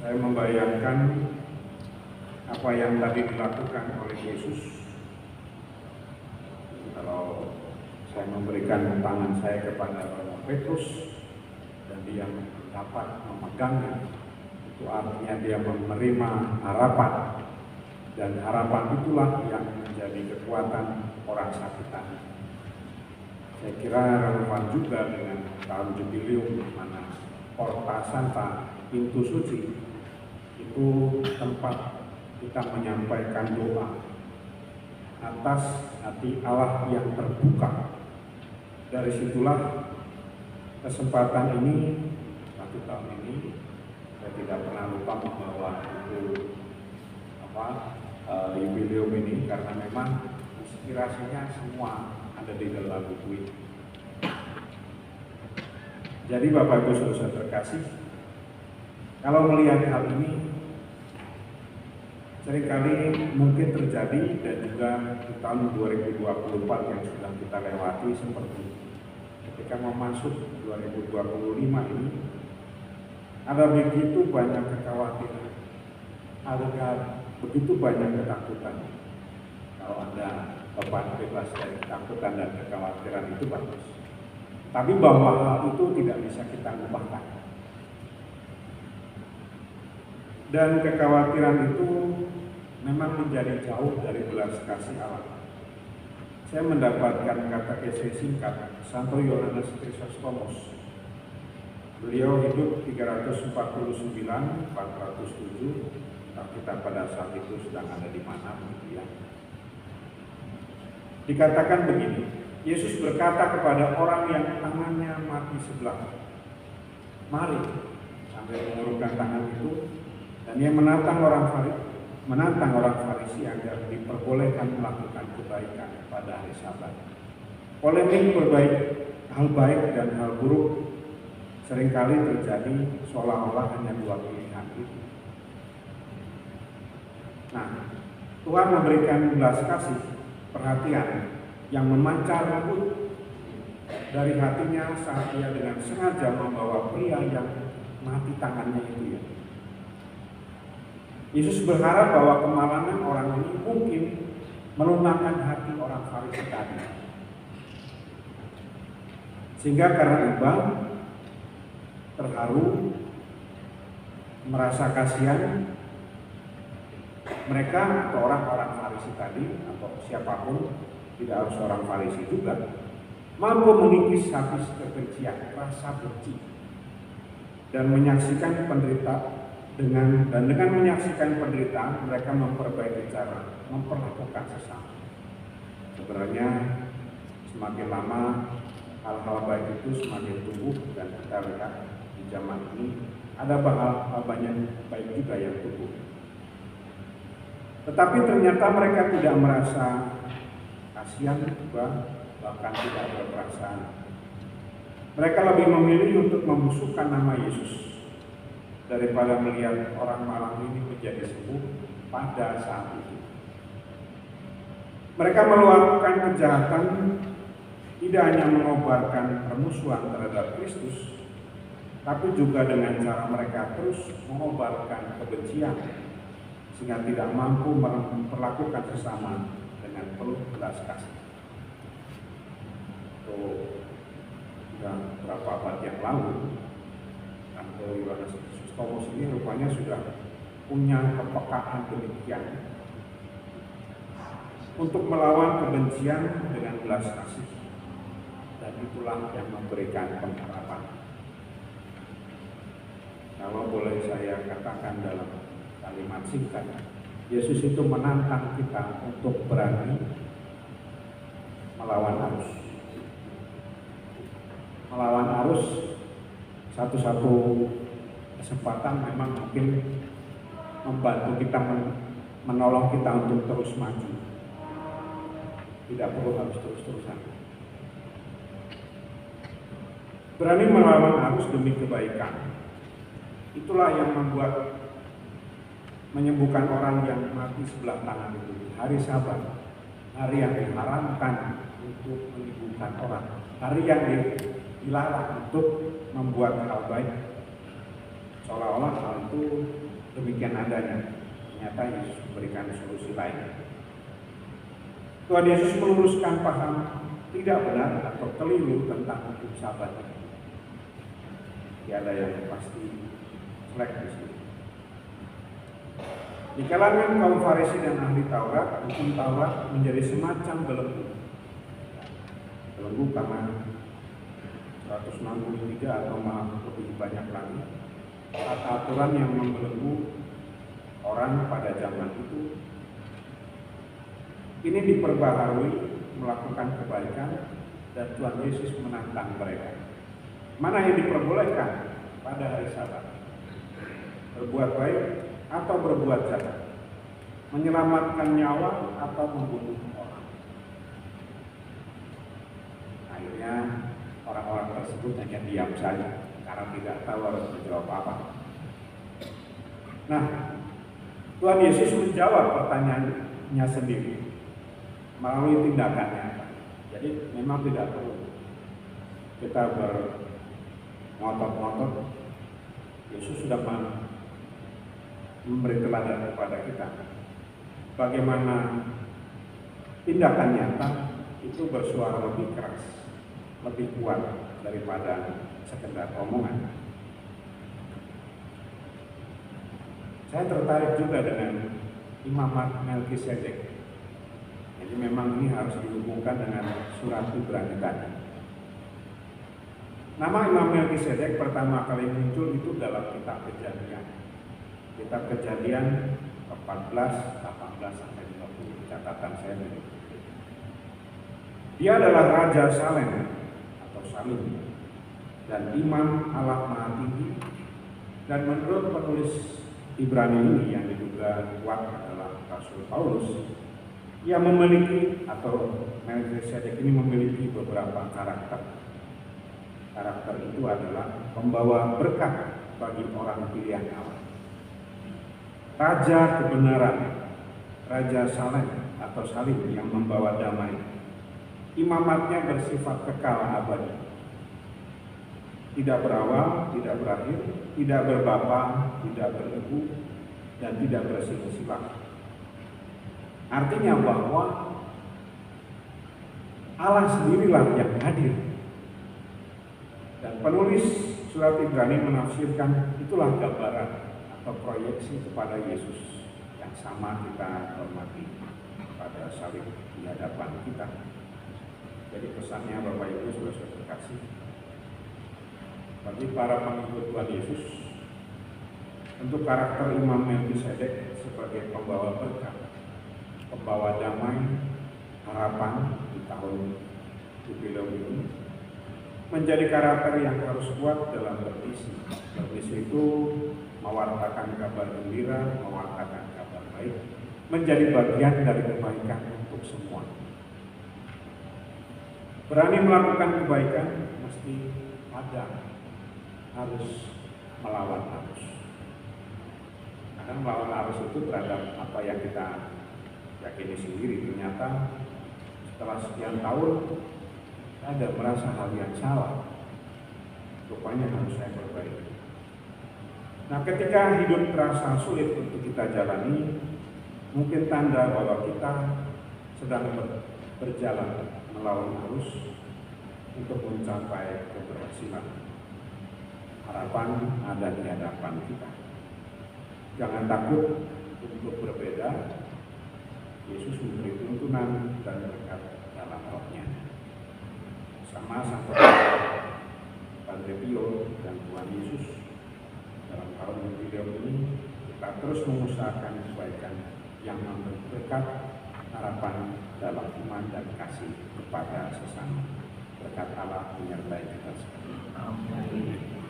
Saya membayangkan apa yang tadi dilakukan oleh Yesus. Kalau saya memberikan tangan saya kepada Petrus dan dia dapat memegangnya, itu artinya dia menerima harapan, dan harapan itulah yang menjadi kekuatan orang sakitan. Saya kira relevan juga dengan tahun jubileum, di mana Porta Santa, pintu suci, itu tempat kita menyampaikan doa atas hati Allah yang terbuka. Dari situlah kesempatan ini, satu tahun ini, saya tidak pernah lupa membawa itu jubileum ini, karena memang inspirasinya semua ada di dalam buku ini. Jadi Bapak Ibu Saudara terkasih, kalau melihat hal ini, seringkali mungkin terjadi, dan juga di tahun 2024 yang sudah kita lewati, seperti ketika memasuki 2025 ini, ada begitu banyak kekhawatiran, ada begitu banyak ketakutan. Kalau Anda Bapak bebas dari ketakutan dan kekhawatiran, itu bagus. Tapi bahwa hal itu tidak bisa kita ubahkan. Dan kekhawatiran itu memang menjadi jauh dari belas kasih Allah. Saya mendapatkan kata essay singkat Santo Yohanes Chrysostomos. Beliau hidup 349-407. Kita pada saat itu sedang ada di mana, begitu ya. Dikatakan begini, Yesus berkata kepada orang yang tangannya mati sebelah, mari, sambil mengulurkan tangan itu, dan dia menantang orang Farisi agar diperbolehkan melakukan kebaikan pada hari Sabat. Polemik hal baik dan hal buruk seringkali terjadi seolah-olah hanya dua pilihan itu. Nah, Tuhan memberikan belas kasih, perhatian yang memancar rambut dari hatinya saat ia dengan sengaja membawa pria yang mati tangannya itu ya. Yesus berharap bahwa kemalangan orang ini mungkin melunakkan hati orang Farisi tadi. Sehingga karena iba, terharu, merasa kasihan, mereka atau orang-orang Farisi tadi, atau siapapun, tidak harus orang Farisi juga, mampu mengikis habis kebencian, rasa benci, dan menyaksikan dengan menyaksikan penderitaan, mereka memperbaiki cara memperlakukan sesama. Sebenarnya semakin lama hal-hal baik itu semakin tumbuh, dan kita lihat di zaman ini ada hal banyak baik juga yang tumbuh. Tetapi ternyata mereka tidak merasa kasihan, bahkan tidak berperasaan. Mereka lebih memilih untuk membusukkan nama Yesus daripada melihat orang malang ini menjadi sembuh pada saat itu. Mereka melakukan kejahatan tidak hanya mengobarkan permusuhan terhadap Kristus, tapi juga dengan cara mereka terus mengobarkan kebencian, sehingga tidak mampu memperlakukan sesama dengan penuh belas kasih. Itu sudah berapa abad yang lalu, Santo Yohanes Chrysostomos ini rupanya sudah punya kepekaan demikian untuk melawan kebencian dengan belas kasih, dan itulah yang memberikan pengharapan. Kalau boleh saya katakan dalam kalimat singkat, Yesus itu menantang kita untuk berani melawan arus. Melawan arus, satu-satu kesempatan memang mungkin membantu kita, menolong kita untuk terus maju. Tidak perlu harus terus-terusan. Berani melawan arus demi kebaikan. Itulah yang membuat menyembuhkan orang yang mati sebelah tangan itu di hari Sabat, hari yang diharamkan untuk menyembuhkan orang, hari yang dilarang untuk membuat hal baik. Seolah-olah hal itu demikian adanya. Ternyata Yesus memberikan solusi lain. Tuhan Yesus meluruskan paham tidak benar atau keliru tentang hukum Sabat. Tidak ada yang pasti selek di sini. Di kalangan kaum Farisi dan ahli Taurat, hukum Taurat menjadi semacam belenggu. Belenggu karena 163 atau malah lebih banyak lagi tata aturan yang membelenggu orang pada zaman itu. Ini diperbaharui melakukan kebaikan dan Tuhan Yesus menantang mereka. Mana yang diperbolehkan pada hari Sabat? Berbuat baik atau berbuat jahat? Menyelamatkan nyawa atau membunuh orang? Akhirnya orang-orang tersebut hanya diam saja karena tidak tahu harus menjawab apa. Nah, Tuhan Yesus menjawab pertanyaannya sendiri melalui tindakannya. Jadi memang tidak perlu kita ngotot-ngotot. Yesus sudah memberi teladan kepada kita bagaimana tindakan nyata itu bersuara lebih keras, lebih kuat daripada sekedar omongan. Saya tertarik juga dengan imamat Melkisedek. Jadi memang ini harus dihubungkan dengan surat Ibrani tadi. Nama Imam Melkisedek pertama kali muncul itu dalam kitab Kejadian. Kitab Kejadian 14, 18 sampai 20 catatan saya dari. Dia adalah Raja Salem atau Salim dan Imam Allah Maha Tinggi. Dan menurut penulis Ibrani ini yang diduga kuat adalah Rasul Paulus, ia memiliki atau Melkisedek ini memiliki beberapa karakter. Karakter itu adalah pembawa berkah bagi orang pilihan Allah. Raja kebenaran, Raja Salem atau Salim yang membawa damai. Imamatnya bersifat kekal abadi. Tidak berawal, tidak berakhir, tidak berbapa, tidak beribu, dan tidak bersilsilah. Artinya bahwa Allah sendirilah yang hadir. Dan penulis surat Ibrani menafsirkan itulah gambaran atau proyeksi kepada Yesus yang sama kita hormati pada salib di hadapan kita. Jadi pesannya Bapak Ibu sudah saya kasih bagi para pengikut Tuhan Yesus, untuk karakter Imam Melkisedek sebagai pembawa berkah, pembawa damai, harapan di tahun jubileum ini, menjadi karakter yang harus kuat dalam bermisi. Bermisi itu mewartakan kabar gembira, mewartakan kabar baik, menjadi bagian dari kebaikan untuk semua. Berani melakukan kebaikan mesti ada, harus melawan arus. Karena melawan arus itu terhadap apa yang kita yakini sendiri. Ternyata setelah sekian tahun ada merasa hal yang salah, rupanya harus saya perbaiki. Nah, ketika hidup terasa sulit untuk kita jalani, mungkin tanda bahwa kita sedang berjalan melawan arus untuk mencapai keberhasilan. Harapan ada di hadapan kita. Jangan takut untuk berbeda. Yesus memberi tuntunan dan berkat dalam rohnya. Sama Santo Padre Pio dan Tuhan Yesus dalam tahun jubileum ini kita terus mengusahakan kebaikan yang memberi berkat, harapan dalam iman dan kasih kepada sesama. Berkat Allah menyertai kita sekalian. Amin.